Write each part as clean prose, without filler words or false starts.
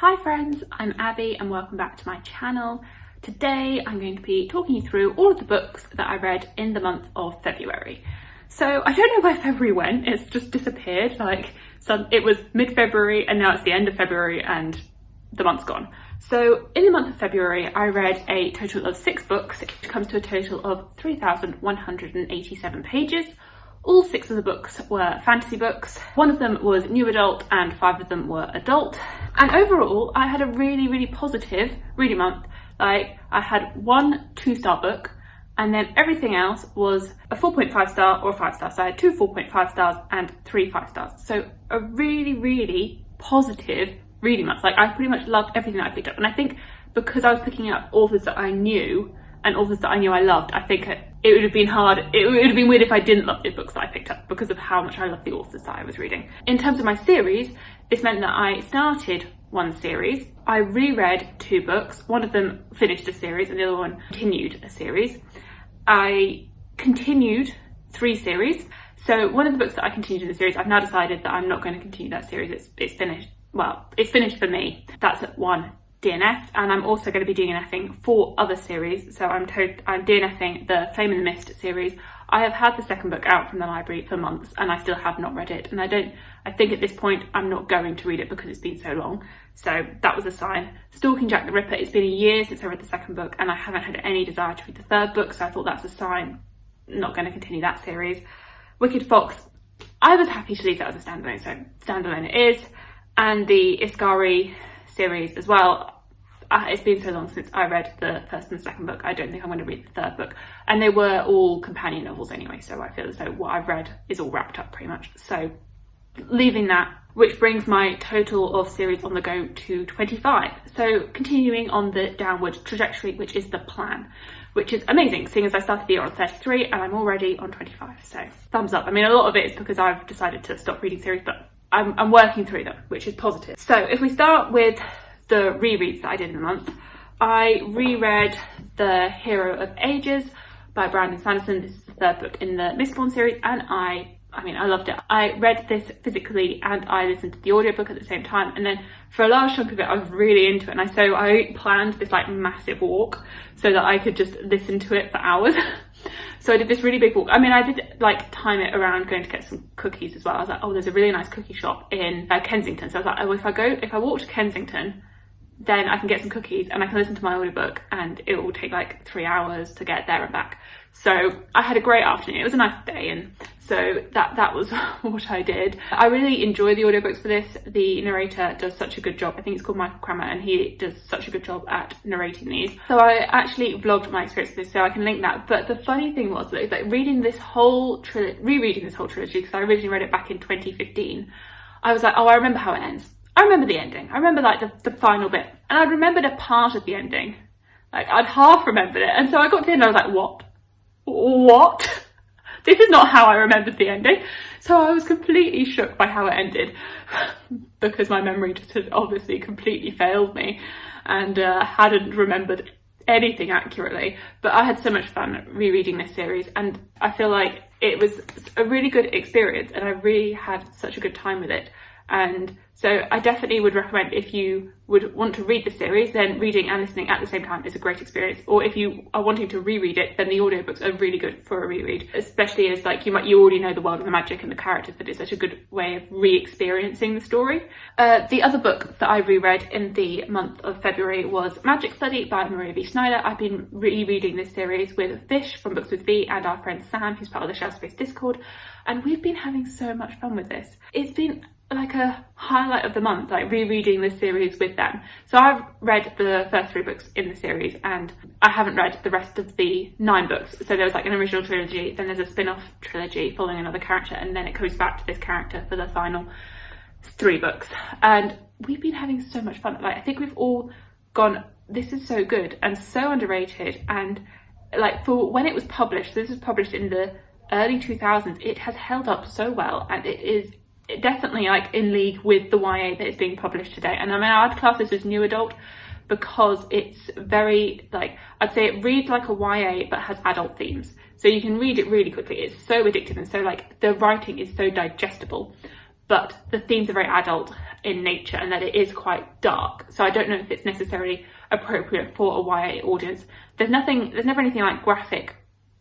Hi friends, I'm Abby and welcome back to my channel. Today I'm going to be talking you through all of the books that I read in the month of February. So I don't know where February went, it's just disappeared. It was mid-February and now it's the end of February and the month's gone. So in the month of February I read a total of 6 books, which comes to a total of 3,187 pages. All 6 of the books were fantasy books. 1 of them was new adult and 5 of them were adult. And overall, I had a really positive reading month. I had 1 2-star book and then everything else was a 4.5 star or a 5 star. So I had 2 4.5 stars and 3 5 stars. So a really positive reading month. I pretty much loved everything that I picked up. And I think because I was picking up authors that I knew and authors that I knew I loved, I think it would have been hard, it would have been weird if I didn't love the books that I picked up because of how much I love the authors that I was reading. In terms of my series, this meant that I started 1 series, I reread 2 books, one of them finished a series and the other one continued a series. I continued 3 series, so one of the books that I continued in the series, I've now decided that I'm not going to continue that series, it's finished. Well, it's finished for me. That's at 1 DNF, and I'm also going to be DNFing 4 other series. So I'm DNFing the Flame in the Mist series. I have had the 2nd book out from the library for months and I still have not read it, and I think at this point I'm not going to read it because it's been so long. So that was a sign. Stalking Jack the Ripper, it's been a year since I read the 2nd book and I haven't had any desire to read the 3rd book, so I thought that's a sign. I'm not going to continue that series. Wicked Fox, I was happy to leave that as a standalone, so standalone it is. And the Iskari series as well. It's been so long since I read the 1st and the 2nd book, I don't think I'm going to read the 3rd book. And they were all companion novels anyway, so I feel as though what I've read is all wrapped up pretty much. So leaving that, which brings my total of series on the go to 25. So continuing on the downward trajectory, which is the plan, which is amazing, seeing as I started the year on 33 and I'm already on 25. So thumbs up. I mean, a lot of it is because I've decided to stop reading series, but I'm working through them, which is positive. So if we start with the rereads that I did in the month, I reread The Hero of Ages by Brandon Sanderson. This is the 3rd book in the Mistborn series, and I loved it. I read this physically and I listened to the audiobook at the same time, and then for a large chunk of it I was really into it, and so I planned this massive walk so that I could just listen to it for hours. So I did this really big walk. I mean, I did time it around going to get some cookies as well. I was like, oh, there's a really nice cookie shop in Kensington. So I was like, oh, if I walk to Kensington, then I can get some cookies and I can listen to my audiobook, and it will take 3 hours to get there and back. So I had a great afternoon. It was a nice day, and so that was what I did. I really enjoy the audiobooks for this. The narrator does such a good job. I think it's called Michael Kramer, and he does such a good job at narrating these. So I actually vlogged my experience with this, so I can link that. But the funny thing was that rereading this whole trilogy, because I originally read it back in 2015, I was like, oh, I remember how it ends. I remember the ending. I remember the final bit, and I'd remembered a part of the ending. I'd half remembered it, and so I got to the end and I was like, what? This is not how I remembered the ending. So I was completely shook by how it ended because my memory just had obviously completely failed me and hadn't remembered anything accurately. But I had so much fun rereading this series, and I feel like it was a really good experience and I really had such a good time with it. And so I definitely would recommend, if you would want to read the series, then reading and listening at the same time is a great experience. Or if you are wanting to reread it, then the audiobooks are really good for a reread, especially as you already know the world and the magic and the characters, but it's such a good way of re-experiencing the story. The other book that I reread in the month of February was Magic Study by Maria V. Schneider. I've been rereading this series with Fish from Books with V and our friend Sam, who's part of the Shelf Space Discord, and we've been having so much fun with this. It's been a highlight of the month, rereading this series with them. So I've read the first 3 books in the series and I haven't read the rest of the 9 books. So there was an original trilogy, then there's a spin-off trilogy following another character, and then it goes back to this character for the final 3 books. And we've been having so much fun. I think we've all gone, this is so good and so underrated, and for when it was published, this was published in the early 2000s, it has held up so well, and it is definitely in league with the YA that is being published today. And I mean, I'd class this as new adult because it's very I'd say it reads like a YA but has adult themes, so you can read it really quickly. It's so addictive, and so the writing is so digestible. but the themes are very adult in nature and that it is quite dark. So I don't know if it's necessarily appropriate for a YA audience. There's never anything like graphic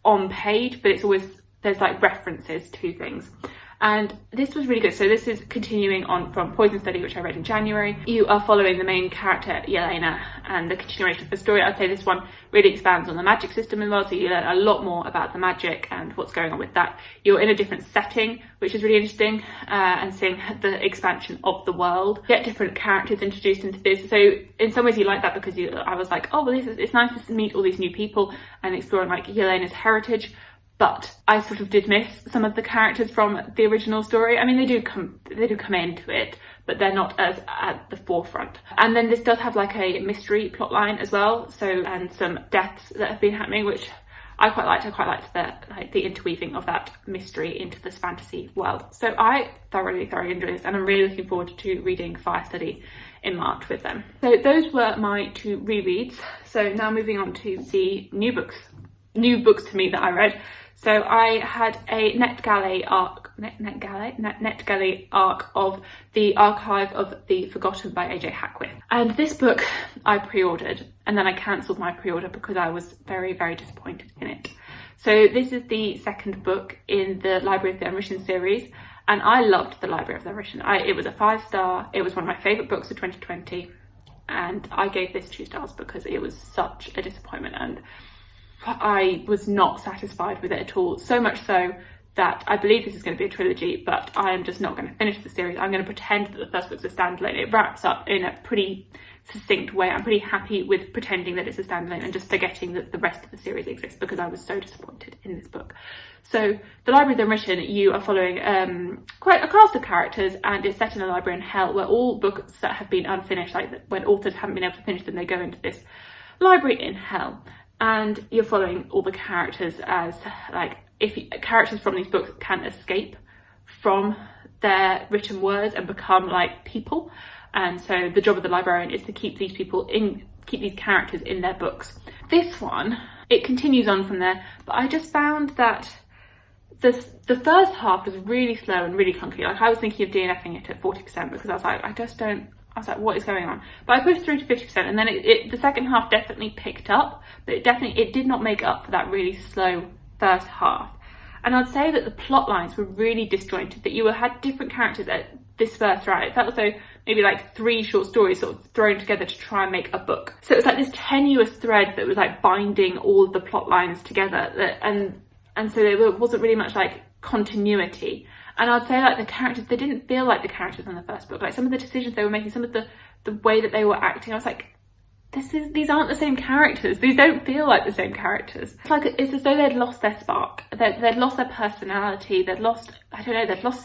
on page, but there's like references to things. And this was really good. So this is continuing on from Poison Study, which I read in January. You are following the main character, Yelena, and the continuation of the story. I'd say this one really expands on the magic system as well, so you learn a lot more about the magic and what's going on with that. You're in a different setting, which is really interesting, and seeing the expansion of the world. You get different characters introduced into this. So in some ways you like that, because I was like, oh, well, it's nice to meet all these new people and exploring like Yelena's heritage. But I sort of did miss some of the characters from the original story. I mean, they do come into it, but they're not as at the forefront. And then this does have like a mystery plot line as well. So, and some deaths that have been happening, which I quite liked. I quite liked the interweaving of that mystery into this fantasy world. So I thoroughly enjoyed this, and I'm really looking forward to reading Fire Study in March with them. So those were my 2 rereads. So now moving on to the new books to me that I read. So I had a NetGalley arc of The Archive of the Forgotten by AJ Hackworth. And this book I pre-ordered, and then I cancelled my pre-order because I was very disappointed in it. So this is the second book in the Library of the Unwritten series, and I loved the Library of the Unwritten. It was a 5-star, it was one of my favourite books of 2020, and I gave this 2 stars because it was such a disappointment, and I was not satisfied with it at all. So much so that I believe this is going to be a trilogy, but I am just not going to finish the series. I'm going to pretend that the first book's a standalone. It wraps up in a pretty succinct way. I'm pretty happy with pretending that it's a standalone and just forgetting that the rest of the series exists, because I was so disappointed in this book. So the Library of the Unwritten, you are following quite a cast of characters, and it's set in a library in hell where all books that have been unfinished, like when authors haven't been able to finish them, they go into this library in hell. And you're following all the characters as, like, characters from these books can escape from their written words and become like people. And so the job of the librarian is to keep these characters in their books. This one, it continues on from there, but I just found that the first half was really slow and really clunky. Like, I was thinking of DNFing it at 40% because I was like, what is going on? But I pushed through to 50%, and then the second half definitely picked up, but it did not make up for that really slow first half. And I'd say that the plot lines were really disjointed, that you had different characters at dispersed throughout. It felt as though maybe like 3 short stories sort of thrown together to try and make a book. So it was like this tenuous thread that was like binding all of the plot lines together, and so there wasn't really much like continuity. And I'd say like the characters, they didn't feel like the characters in the first book. Like some of the decisions they were making, some of the way that they were acting, I was like, these aren't the same characters. These don't feel like the same characters. It's as though they'd lost their spark. They'd lost their personality. They'd lost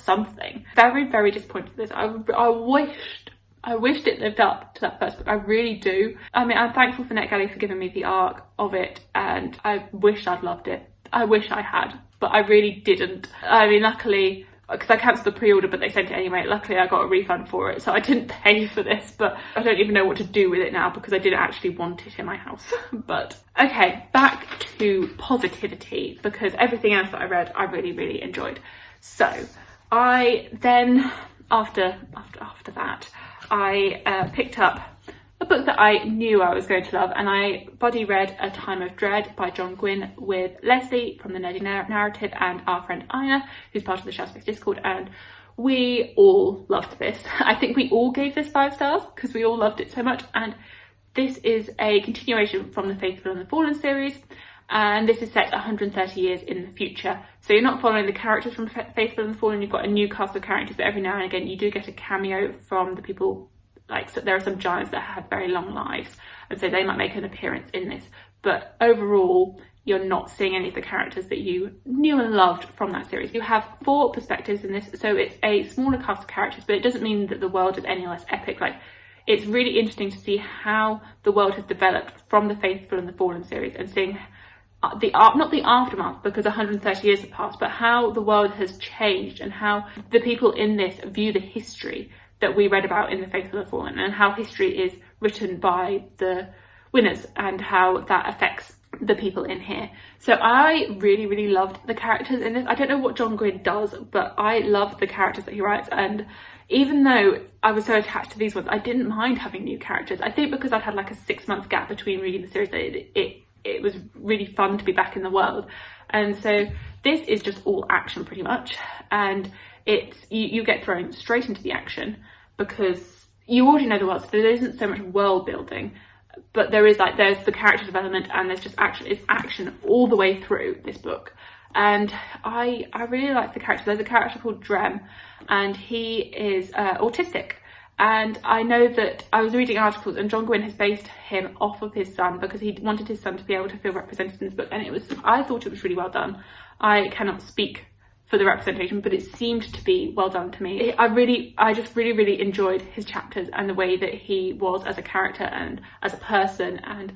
something. Very disappointed with this. I wished it lived up to that first book. I really do. I mean, I'm thankful for NetGalley for giving me the arc of it, and I wish I'd loved it. I wish I had, but I really didn't. I mean, luckily, because I cancelled the pre-order, but they sent it anyway. Luckily, I got a refund for it, so I didn't pay for this, but I don't even know what to do with it now because I didn't actually want it in my house. But okay, back to positivity, because everything else that I read, I really enjoyed. So I then, after that, I picked up a book that I knew I was going to love, and I buddy read A Time of Dread by John Gwynne with Leslie from the Nerdy Narrative and our friend Ina, who's part of the Shelf Space Discord, and we all loved this. I think we all gave this 5 stars because we all loved it so much, and this is a continuation from the Faithful and the Fallen series, and this is set 130 years in the future. So you're not following the characters from Faithful and the Fallen, you've got a new cast of characters, but every now and again you do get a cameo from the people. Like, so there are some giants that have very long lives, and so they might make an appearance in this, but overall you're not seeing any of the characters that you knew and loved from that series. You have 4 perspectives in this, so it's a smaller cast of characters, but it doesn't mean that the world is any less epic. Like, it's really interesting to see how the world has developed from the Faithful and the Fallen series, and seeing not the aftermath, because 130 years have passed, but how the world has changed and how the people in this view the history that we read about in The Faithful and the Fallen, and how history is written by the winners and how that affects the people in here. So I really loved the characters in this. I don't know what John Gwynne does, but I loved the characters that he writes, and even though I was so attached to these ones, I didn't mind having new characters. I think because I'd had like a 6-month gap between reading the series, it was really fun to be back in the world. And so this is just all action pretty much, and it's you get thrown straight into the action because you already know the world, so there isn't so much world building, but there's the character development, and there's just action. It's action all the way through this book. And I really like the character. There's a character called Drem, and he is autistic. And I know that I was reading articles, and John Gwynne has based him off of his son because he wanted his son to be able to feel represented in this book. And I thought it was really well done. I cannot speak for the representation, but it seemed to be well done to me. I just really enjoyed his chapters and the way that he was as a character and as a person. And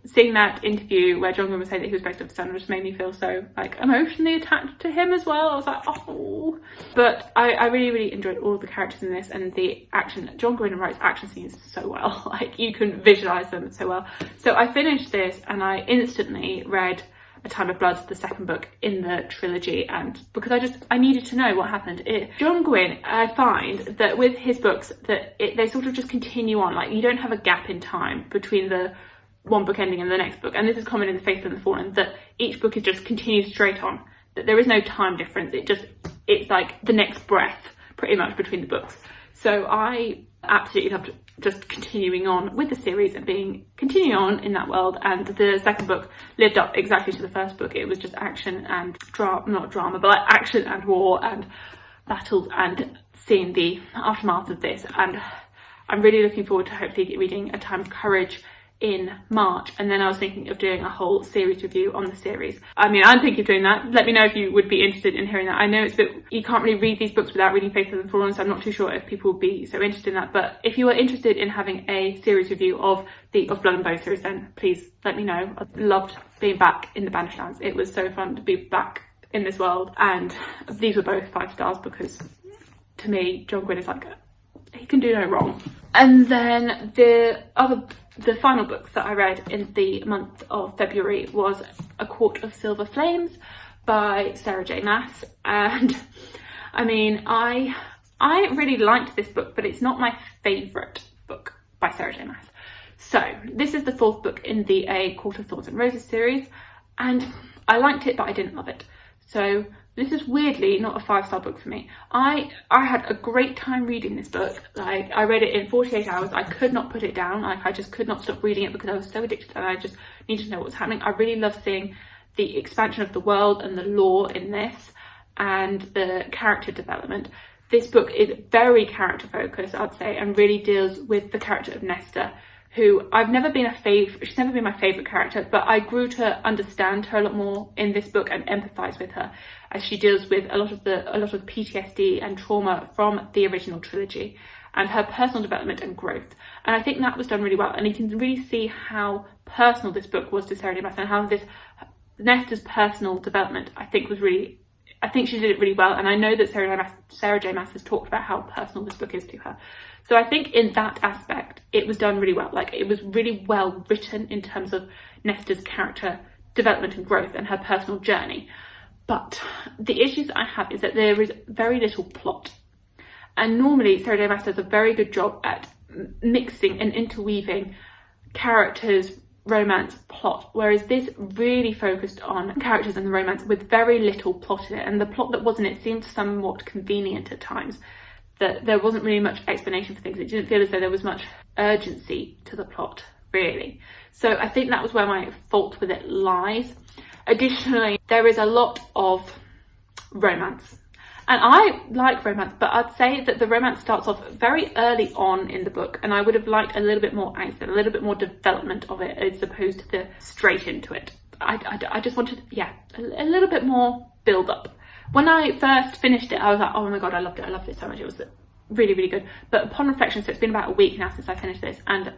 seeing that interview where John Gwynne was saying that he was based off his son just made me feel so like emotionally attached to him as well. I was like, oh. But I really enjoyed all of the characters in this, and the action. John Gwynne writes action scenes so well. Like, you can visualize them so well. So I finished this and I instantly read A Time of Blood, the second book in the trilogy, and because I needed to know what happened. John Gwynne, I find that with his books that they sort of just continue on. Like, you don't have a gap in time between the one book ending and the next book, and this is common in The Faithful and the Fallen, that each book is just continued straight on, that there is no time difference. It's like the next breath pretty much between the books. So I absolutely loved just continuing on with the series and continuing on in that world. And the second book lived up exactly to the first book. It was just action and not drama, but like action and war and battles, and seeing the aftermath of this. And I'm really looking forward to hopefully reading A Time of Courage in March, and then I was thinking of doing a whole series review on the series. I mean, I'm thinking of doing that. Let me know if you would be interested in hearing that. I know you can't really read these books without reading Faithful and Fallen, so I'm not too sure if people would be so interested in that. But if you are interested in having a series review of the Of Blood and Bone series, then please let me know. I loved being back in the Banished Lands. It was so fun to be back in this world, and these were both 5 stars because to me, John Gwynne is like, he can do no wrong. And then the final book that I read in the month of February was A Court of Silver Flames by Sarah J. Maas. And I mean, I really liked this book, but it's not my favourite book by Sarah J. Maas. So this is the 4th book in the A Court of Thorns and Roses series, and I liked it, but I didn't love it. So this is weirdly not a 5-star book for me. I had a great time reading this book. Like, I read it in 48 hours. I could not put it down. Like, I just could not stop reading it because I was so addicted and I just needed to know what was happening. I really love seeing the expansion of the world and the lore in this, and the character development. This book is very character focused, I'd say, and really deals with the character of Nesta, who she's never been my favourite character, but I grew to understand her a lot more in this book and empathise with her as she deals with a lot of PTSD and trauma from the original trilogy, and her personal development and growth. And I think that was done really well, and you can really see how personal this book was to Sarah J. Maas, and how Nesta's personal development I think she did it really well. And I know that Sarah J. Maas has talked about how personal this book is to her. So I think in that aspect, it was done really well. Like, it was really well written in terms of Nesta's character development and growth and her personal journey. But the issues I have is that there is very little plot. And normally Sarah J. Maas does a very good job at mixing and interweaving characters, romance, plot, whereas this really focused on characters and the romance with very little plot in it. And the plot that was in it seemed somewhat convenient at times, that there wasn't really much explanation for things. It didn't feel as though there was much urgency to the plot, really. So I think that was where my fault with it lies. Additionally, there is a lot of romance. And I like romance, but I'd say that the romance starts off very early on in the book, and I would have liked a little bit more angst, a little bit more development of it as opposed to the straight into it. I just wanted, a little bit more build up. When I first finished it, I was like, oh my god, I loved it so much. It was really, really good. But upon reflection, so it's been about a week now since I finished this, and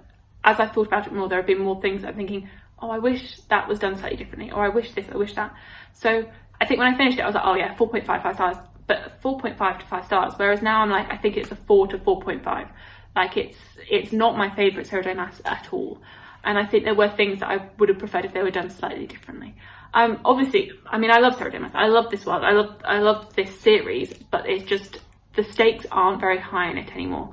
as I thought about it more, there have been more things I'm thinking, oh, I wish that was done slightly differently, or I wish this, I wish that. So I think when I finished it, I was like, oh yeah, 4.5, 5 stars, but 4.5 to 5 stars. Whereas now I'm like, I think it's a 4 to 4.5. Like, it's not my favourite Sarah J. Maas at all. and I think there were things that I would have preferred if they were done slightly differently. Obviously, I mean, I love Sarah J. Maas. I love this world. I love this series, but it's just the stakes aren't very high in it anymore.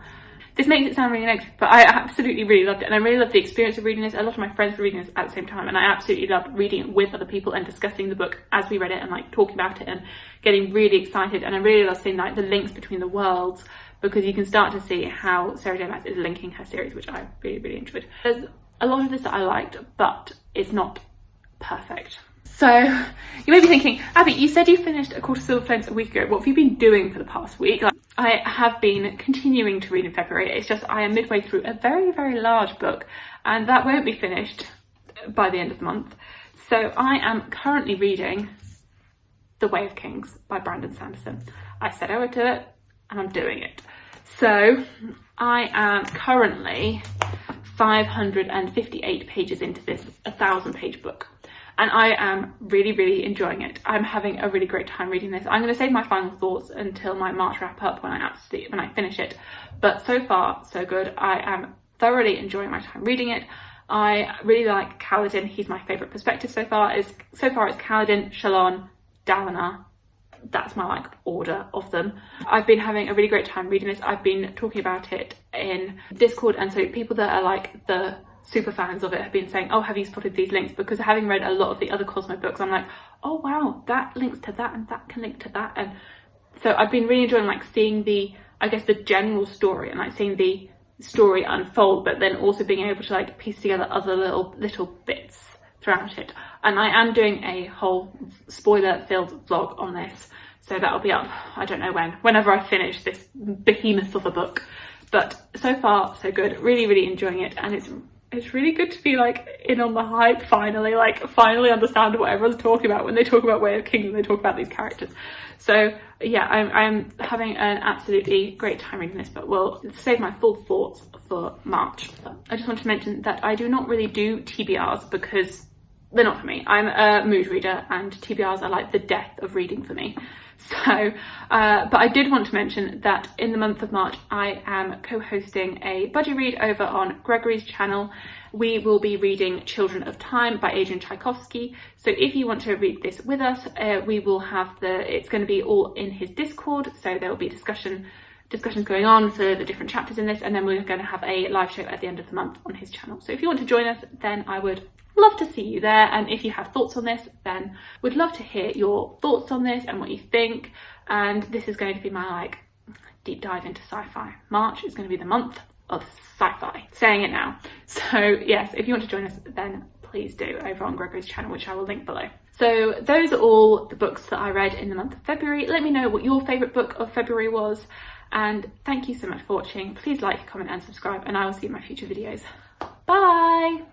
This makes it sound really negative, but I absolutely really loved it, and I really loved the experience of reading this. A lot of my friends were reading this at the same time, and I absolutely loved reading it with other people and discussing the book as we read it and like talking about it and getting really excited. And I really love seeing like the links between the worlds, because you can start to see how Sarah J. Maas is linking her series, which I really, really enjoyed. There's a lot of this that I liked, but it's not perfect. So you may be thinking, Abby, you said you finished A Court of Silver Flames a week ago. What have you been doing for the past week? I have been continuing to read in February. It's just I am midway through a very, very large book, and that won't be finished by the end of the month. So I am currently reading The Way of Kings by Brandon Sanderson. I said I would do it, and I'm doing it. So I am currently 558 pages into this 1,000-page book. And I am really, really enjoying it. I'm having a really great time reading this. I'm going to save my final thoughts until my March wrap up when I finish it. But so far, so good. I am thoroughly enjoying my time reading it. I really like Kaladin. He's my favourite perspective so far. It's Kaladin, Shalon, Dalinar. That's my like order of them. I've been having a really great time reading this. I've been talking about it in Discord, and so people that are like the super fans of it have been saying, oh, have you spotted these links? Because having read a lot of the other Cosmo books, I'm like, oh wow, that links to that and that can link to that. And so I've been really enjoying like seeing the general story and like seeing the story unfold, but then also being able to like piece together other little bits throughout it. And I am doing a whole spoiler-filled vlog on this, so that'll be up, I don't know whenever I finish this behemoth of a book. But so far, so good. Really, really enjoying it, and it's really good to be like in on the hype finally understand what everyone's talking about when they talk about Way of Kings and they talk about these characters. So yeah, I'm having an absolutely great time reading this, but we'll save my full thoughts for March. I just want to mention that I do not really do TBRs because they're not for me. I'm a mood reader, and TBRs are like the death of reading for me. So, but I did want to mention that in the month of March, I am co-hosting a buddy read over on Gregory's channel. We will be reading Children of Time by Adrian Tchaikovsky. So if you want to read this with us, we will have it's going to be all in his Discord. So there will be discussions going on for the different chapters in this, and then we're going to have a live show at the end of the month on his channel. So if you want to join us, then I would love to see you there. And if you have thoughts on this, then we'd love to hear your thoughts on this and what you think. And this is going to be my like deep dive into sci-fi. March is going to be the month of sci-fi, saying it now. So yes, if you want to join us, then please do over on Gregory's channel, which I will link below. So those are all the books that I read in the month of February. Let me know what your favourite book of February was, and thank you so much for watching. Please like, comment and subscribe, and I will see you in my future videos. Bye!